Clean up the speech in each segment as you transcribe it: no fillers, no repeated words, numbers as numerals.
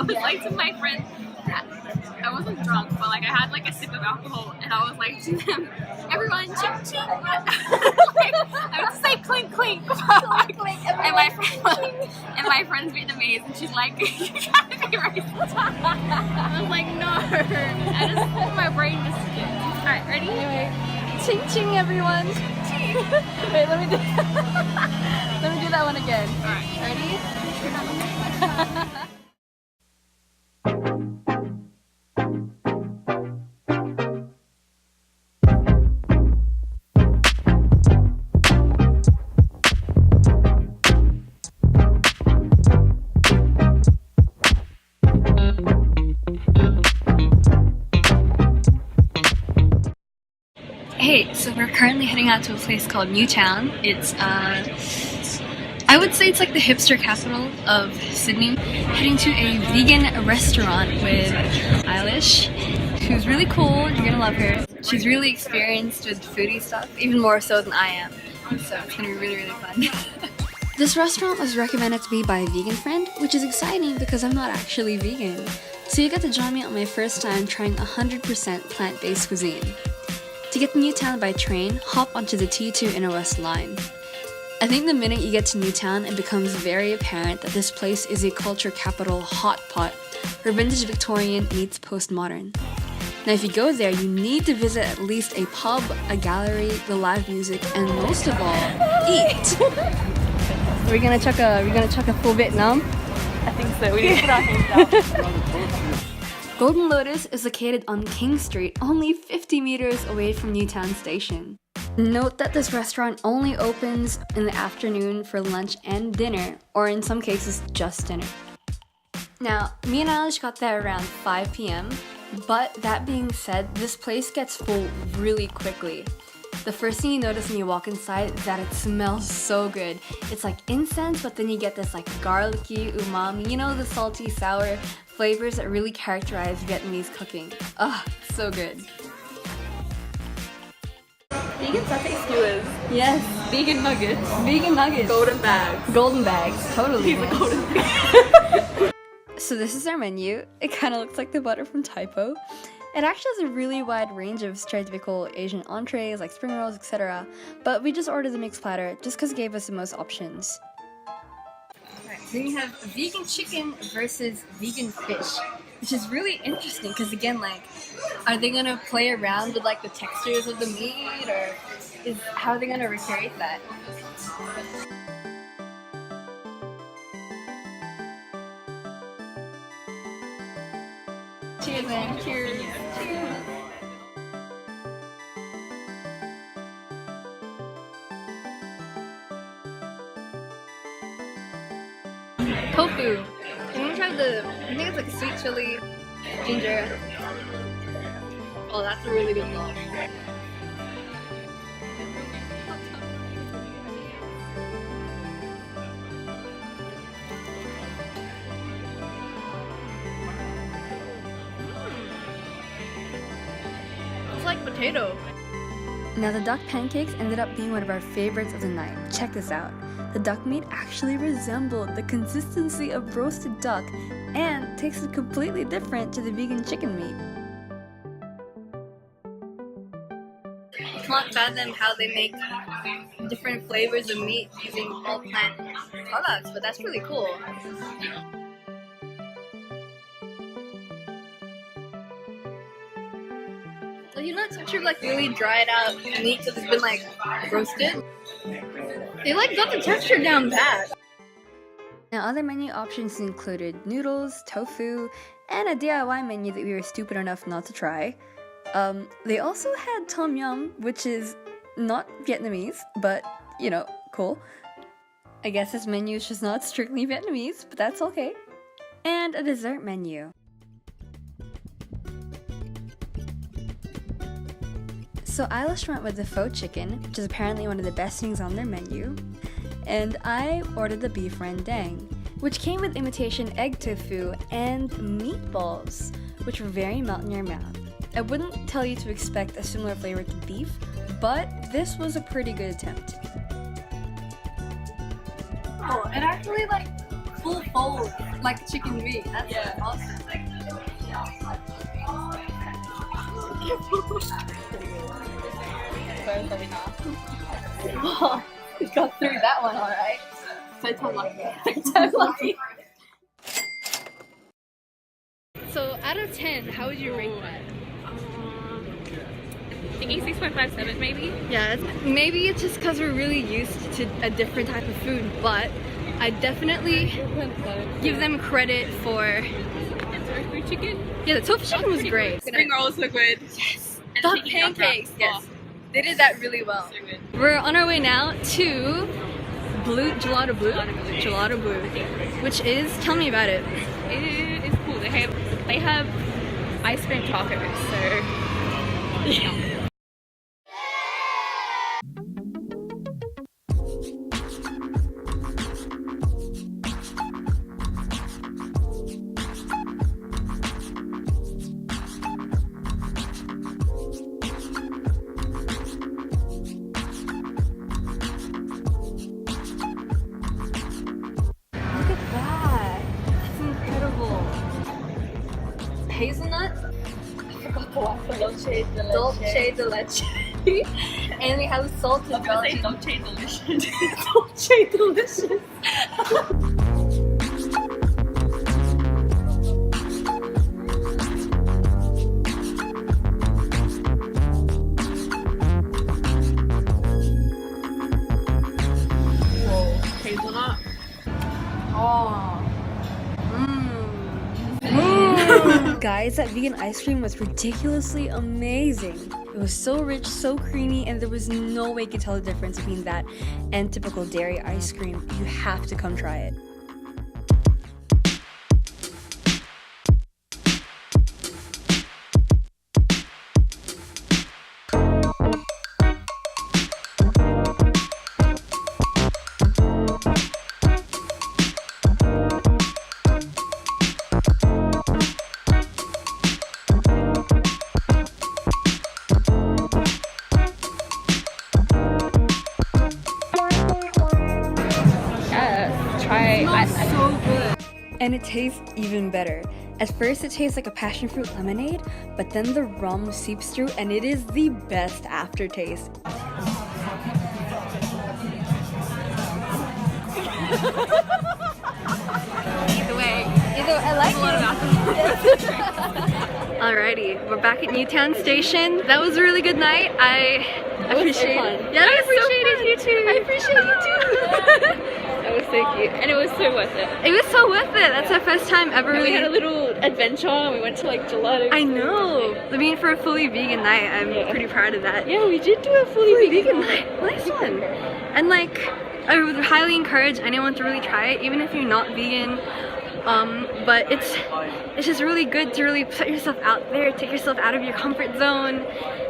was like to my friend, I wasn't drunk, but like I had like a sip of alcohol, and I was like to them, everyone, ching ching. Like, I would just say clink clink. Clink, clink, and my friend's Vietnamese, and she's like, you gotta be racist. I was like, no. I just my brain just skipped. All right, ready? Anyway, ching ching, everyone. Ching. Wait, let me do that one again. All right, Ready? Hey, so we're currently heading out to a place called Newtown. It's, I would say it's like the hipster capital of Sydney. Heading to a vegan restaurant with EILISH, who's really cool. You're gonna love her. She's really experienced with foodie stuff, even more so than I am. So it's gonna be really, really fun. This restaurant was recommended to me by a vegan friend, which is exciting because I'm not actually vegan. So you got to join me on my first time trying 100% plant-based cuisine. To get to Newtown by train, hop onto the T2 Inner West line. I think the minute you get to Newtown, it becomes very apparent that this place is a culture capital hot pot, where vintage Victorian meets postmodern. Now if you go there, you need to visit at least a pub, a gallery, the live music, and most of all, eat! We're gonna chuck a full Vietnam? I think so. We need to put our hands down. Golden Lotus is located on King Street, only 50 meters away from Newtown Station. Note that this restaurant only opens in the afternoon for lunch and dinner, or in some cases, just dinner. Now, me and Eilish got there around 5 p.m., but that being said, this place gets full really quickly. The first thing you notice when you walk inside is that it smells so good. It's like incense, but then you get this like garlicky umami, you know, the salty, sour flavors that really characterize Vietnamese cooking. Ugh, so good. Vegan satay skewers. Yes. Vegan nuggets. Vegan nuggets. Golden bags. Golden bags, totally. He's a golden bag. So this is our menu. It kind of looks like the butter from Typo. It actually has a really wide range of stereotypical Asian entrees like spring rolls, etc. But we just ordered the mixed platter just because it gave us the most options. Alright, so we have vegan chicken versus vegan fish, which is really interesting because again, like, are they gonna play around with like the textures of the meat, or how are they gonna recreate that? Cheers, man. Cheers. Cheers. Tofu. I'm gonna try I think it's like sweet chili, ginger. Oh, that's a really good one. It's like potato. Now the duck pancakes ended up being one of our favorites of the night. Check this out. The duck meat actually resembled the consistency of roasted duck and tasted completely different to the vegan chicken meat. I can't fathom how they make different flavors of meat using all plant products, but that's really cool. Well, you know the texture of like really dried out meat because it's been like roasted? They like got the texture down bad. Now other menu options included noodles, tofu, and a DIY menu that we were stupid enough not to try. They also had tom yum, which is not Vietnamese, but you know, cool. I guess this menu is just not strictly Vietnamese, but that's okay. And a dessert menu. So EILISH went with the faux chicken, which is apparently one of the best things on their menu, and I ordered the beef rendang, which came with imitation egg tofu and meatballs, which were very melt in your mouth. I wouldn't tell you to expect a similar flavor to beef, but this was a pretty good attempt. Oh, it actually like full folds. Like chicken meat. That's awesome. Oh, we got through that one alright. Third time lucky. Third time lucky. So out of 10, how would you rate that? Thinking 6.57 maybe? Yeah, maybe it's just because we're really used to a different type of food, but I definitely give them credit for... Tofu chicken? Yeah, the tofu chicken was great. Spring rolls were good. Yes! And The chicken dump pancakes, wraps. yes. They did that really well. So good. We're on our way now to Gelato Blue, which is, tell me about it. It is cool. They have ice cream tacos, so yeah. Look at that. That's incredible. Hazelnut? I forgot the one. Dolce de leche. And we have salted Belgian. Dolce delicious. Dolce delicious. Hazelnut. Oh. Guys, that vegan ice cream was ridiculously amazing. It was so rich, so creamy, and there was no way you could tell the difference between that and typical dairy ice cream. You have to come try it. So good. And it tastes even better. At first it tastes like a passion fruit lemonade, but then the rum seeps through and it is the best aftertaste. Either way, I like a lot of alcohol. Alrighty, we're back at Newtown Station. That was a really good night. I appreciate it. Yeah, I appreciated you too. I appreciate you too. That was so cute, and it was so worth it. It was so worth it. That's our first time ever. And we had a little adventure, and we went to like gelato. I know. I mean, for a fully vegan night, I'm pretty proud of that. Yeah, we did do a fully vegan night. Nice one. And like, I would highly encourage anyone to really try it, even if you're not vegan. But it's just really good to really put yourself out there, take yourself out of your comfort zone,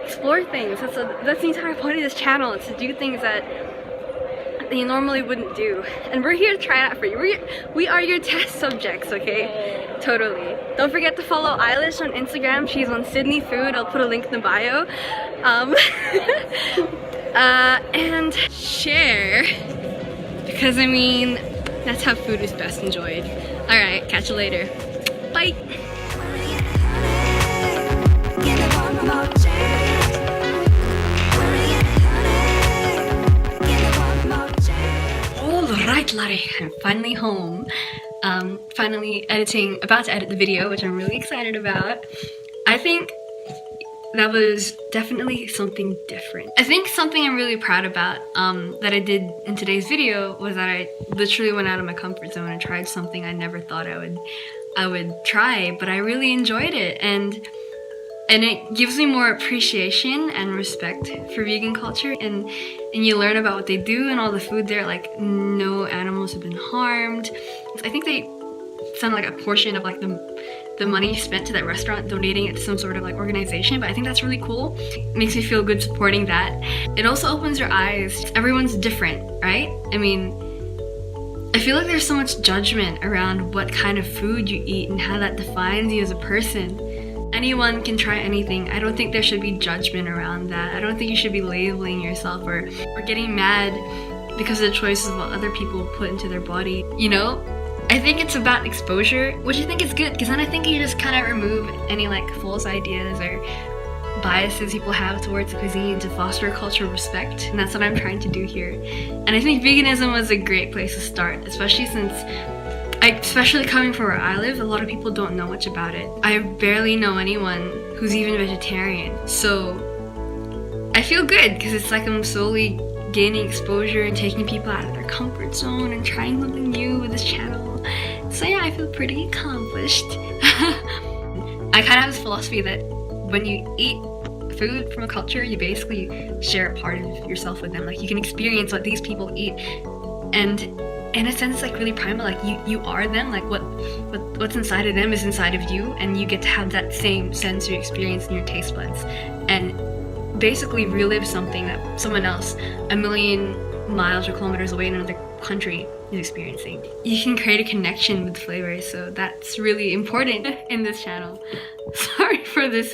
explore things. That's the entire point of this channel, is to do things that you normally wouldn't do. And we're here to try it out for you. We are your test subjects, okay? Totally. Don't forget to follow EILISH on Instagram. She's on Sydney Food. I'll put a link in the bio. And share, because I mean, that's how food is best enjoyed. Alright, catch you later. Bye! Alright, Larry, I'm finally home. Finally about to edit the video, which I'm really excited about. I think that was definitely something different. I think something I'm really proud about that I did in today's video was that I literally went out of my comfort zone and tried something I never thought I would try, but I really enjoyed it, and it gives me more appreciation and respect for vegan culture, and you learn about what they do and all the food there, like no animals have been harmed. I think they send like a portion of like the money spent to that restaurant, donating it to some sort of like organization, but I think that's really cool. It makes me feel good supporting that. It also opens your eyes. Everyone's different, right? I mean, I feel like there's so much judgment around what kind of food you eat and how that defines you as a person. Anyone can try anything. I don't think there should be judgment around that. I don't think you should be labeling yourself or getting mad because of the choices of what other people put into their body. You know, I think it's about exposure, which I think is good, because then I think you just kind of remove any like false ideas or biases people have towards the cuisine to foster a culture of respect, and that's what I'm trying to do here. And I think veganism was a great place to start, especially since, especially coming from where I live, a lot of people don't know much about it. I barely know anyone who's even vegetarian, so I feel good because it's like I'm slowly gaining exposure and taking people out of their comfort zone and trying something new with this channel. So yeah, I feel pretty accomplished. I kind of have this philosophy that when you eat food from a culture, you basically share a part of yourself with them. Like you can experience what these people eat, and in a sense it's like really primal. Like you are them. Like what's inside of them is inside of you, and you get to have that same sensory experience in your taste buds and basically relive something that someone else a million miles or kilometers away in another country is experiencing. You can create a connection with flavors, so that's really important in this channel. Sorry for this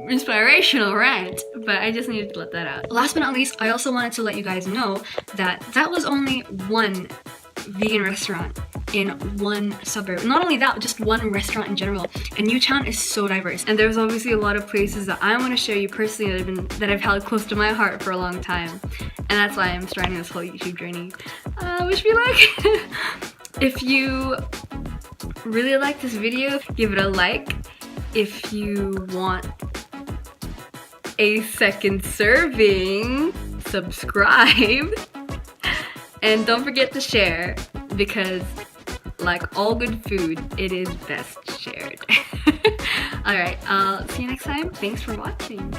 inspirational rant, but I just needed to let that out. Last but not least, I also wanted to let you guys know that that was only one vegan restaurant in one suburb. Not only that, just one restaurant in general. And Newtown is so diverse. And there's obviously a lot of places that I want to show you personally that I've held close to my heart for a long time. And that's why I'm starting this whole YouTube journey. Wish me luck! If you really like this video, give it a like. If you want a second serving, subscribe. And don't forget to share, because like all good food, it is best shared. Alright, I'll see you next time. Thanks for watching.